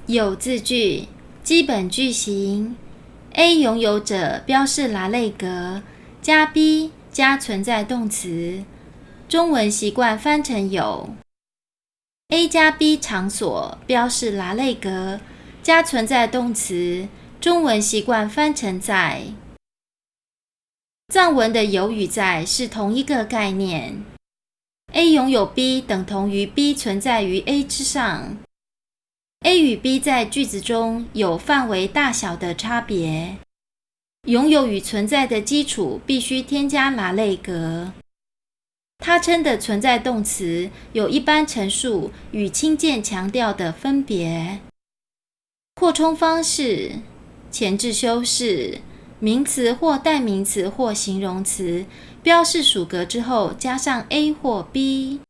有字句，基本句型 A 拥有者标示拉类格，加 B 加存在动词。中文习惯翻成有 A 加 B 场所标示拉类格，加存在动词。中文习惯翻成在。藏文的有与在是同一个概念。A 拥有 B 等同于 B 存在于 A 之上。A 与 B 在句子中有范围大小的差别。拥有与存在的基础必须添加拉类格。他称的存在动词有一般陈述与轻渐强调的分别。扩充方式：前置修饰，名词或代名词或形容词标示属格之后加上 A 或 B。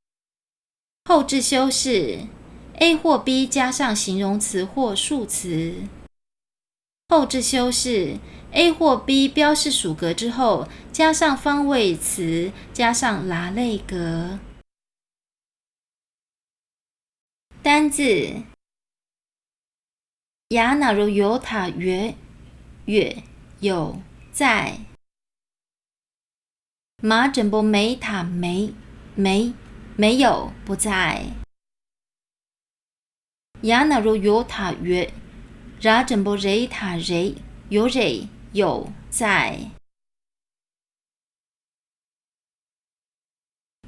后置修饰 A 或 B 加上形容词或数词。后置修饰 A 或 B 标示属格之后加上方位词加上拉类格。单字雅那如有塔月有在。马整波没塔没有不在。雅那如有塔月รา整波雷塔有在。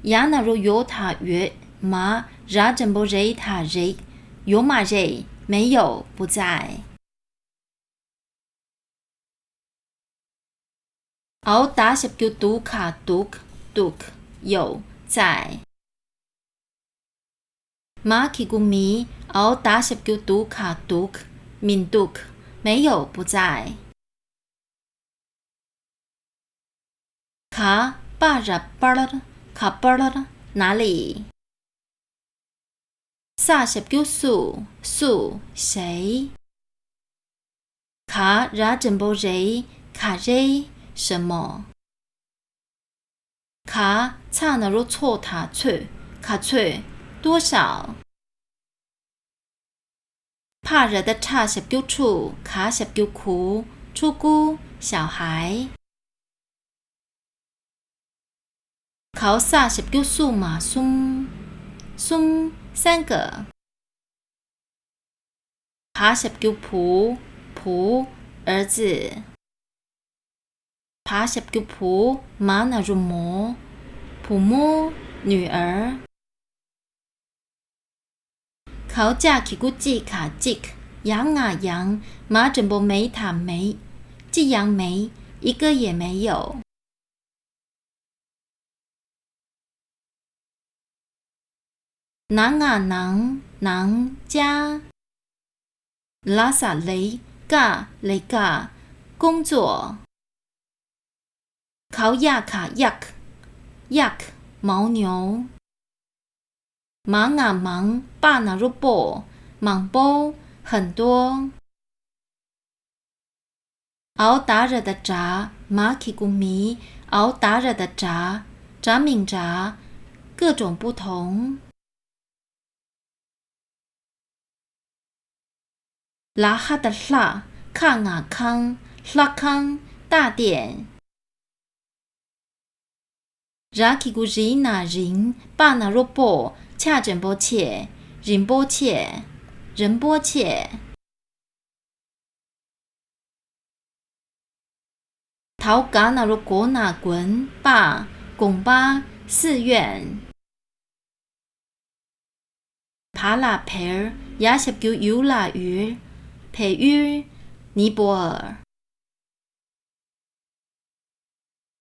雅那如有塔月马รา整波雷塔有马没有不在。熬打十叫读卡读有在。马基古米熬打十叫读卡读min读没有不在。卡巴拉巴拉卡巴拉哪里？萨十叫素谁？卡รา整波谁卡谁什么？卡差那如错塔错卡错多少？怕热的差十叫处卡十叫苦出姑小孩。考萨十叫素马松三个。爬十叫仆儿子。爬十叫仆马那如摩普摩女儿。考嫁起古季卡季羊马整波没塔没季羊没一个也没有。囊家。拉萨雷嘎工作。考亚卡yak牦牛。忙巴那如波忙波很多。熬打热的炸马基古米熬打热的炸敏炸各种不同。拉哈的拉卡雅康拉康大殿。ราคิกุรีนาริง巴那如波恰整波切仁波切。陶嘎那如果那滚巴拱巴寺院。帕拉培尔雅什叫尤拉鱼培约尼泊尔。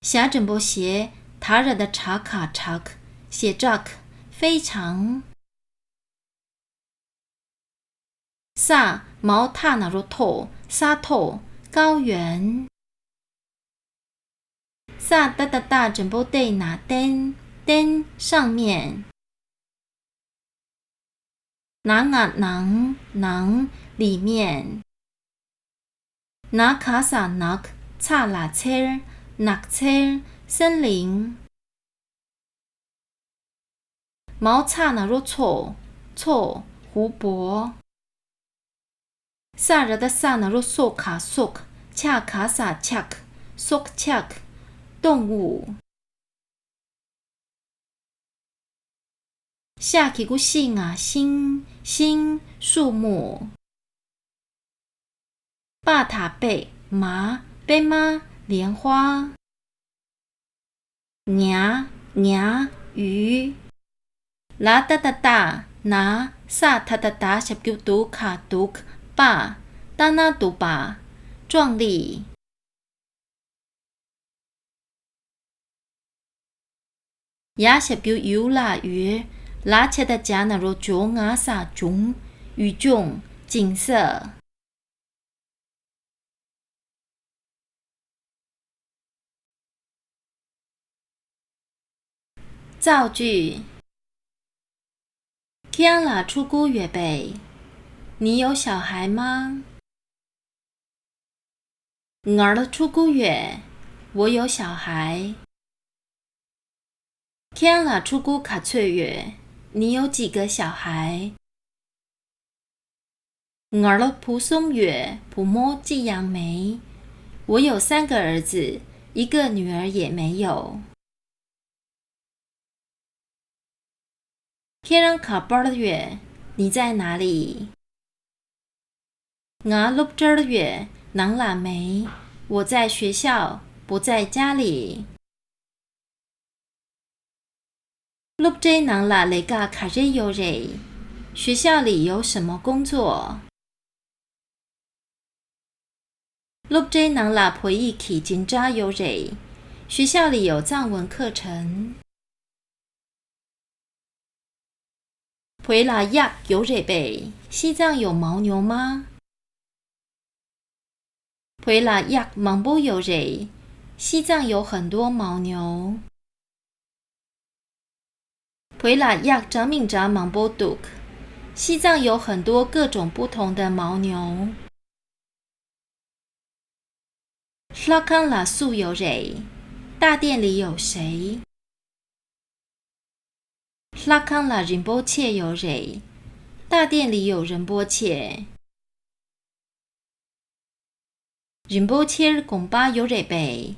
下整波鞋塔热的查卡写 jack 非常。萨毛塔那如透沙透高原。萨大整波对拿灯上面。囊里面。拿卡萨差拉车森林。毛差那如错湖泊。萨热的萨呢，若索卡索，恰卡萨恰，索恰，动物。下起个星啊，星树木。巴塔贝麻贝妈莲花。娘鱼。拉达达达拿萨塔达达小丢读卡读巴达那读巴壮丽。呀小丢游啦鱼拉切的加那罗中啊萨中语中景色。造句。天啦出孤月北，你有小孩吗？儿了出孤月，我有小孩。天啦出孤卡翠月，你有几个小孩？儿了蒲松月，蒲摸寄杨梅，我有3个儿子，一个女儿也没有。天上卡巴的月，你在哪里？我录这的月，能拉没？我在学校，不在家里。录这能拉雷个卡热有热？学校里有什么工作？录这能拉陪一起紧张有热？学校里有藏文课程。回来亚有热北，西藏有牦牛吗？回来亚芒波有热，西藏有很多牦牛。回来亚张明扎芒波杜，西藏有很多各种不同的牦牛。拉康拉素有热，大殿里有谁？拉康拉仁波切有热，大殿里有仁波切。仁波切贡巴有热北，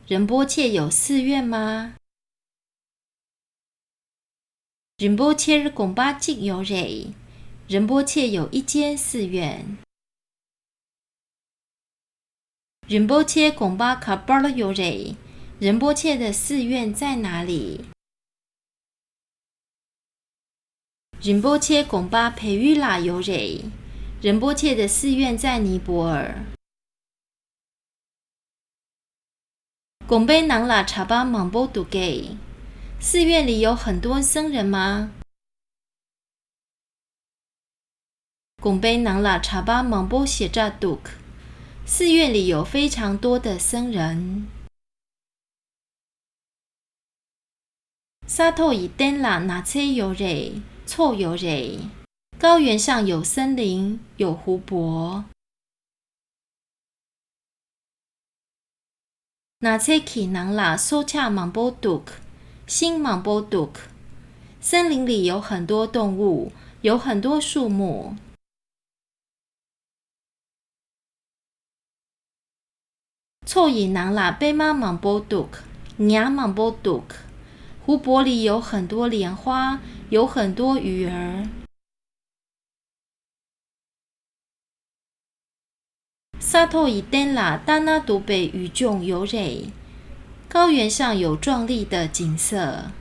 仁波切有寺院吗？仁波切贡巴即有热，仁波切有一间寺院。仁波切贡巴卡巴了有热，仁波切的寺院在哪里？仁波切贡巴培育啦有热，仁波切的寺院在尼泊尔。贡贝囊拉查巴芒波杜给，寺院里有很多僧人吗？贡贝囊拉查巴芒波写扎杜克，寺院里有非常多的僧人。沙托伊登拉纳切有热，错有热。高原上有森林，有湖泊。纳切基囊拉索恰芒波杜克，新芒波杜克。森林里有很多动物，有很多树木。错以囊拉贝妈芒波杜克，娘芒波杜克。湖泊里有很多莲花，有很多鱼儿。沙托伊登拉达那杜北语中有热，高原上有壮丽的景色。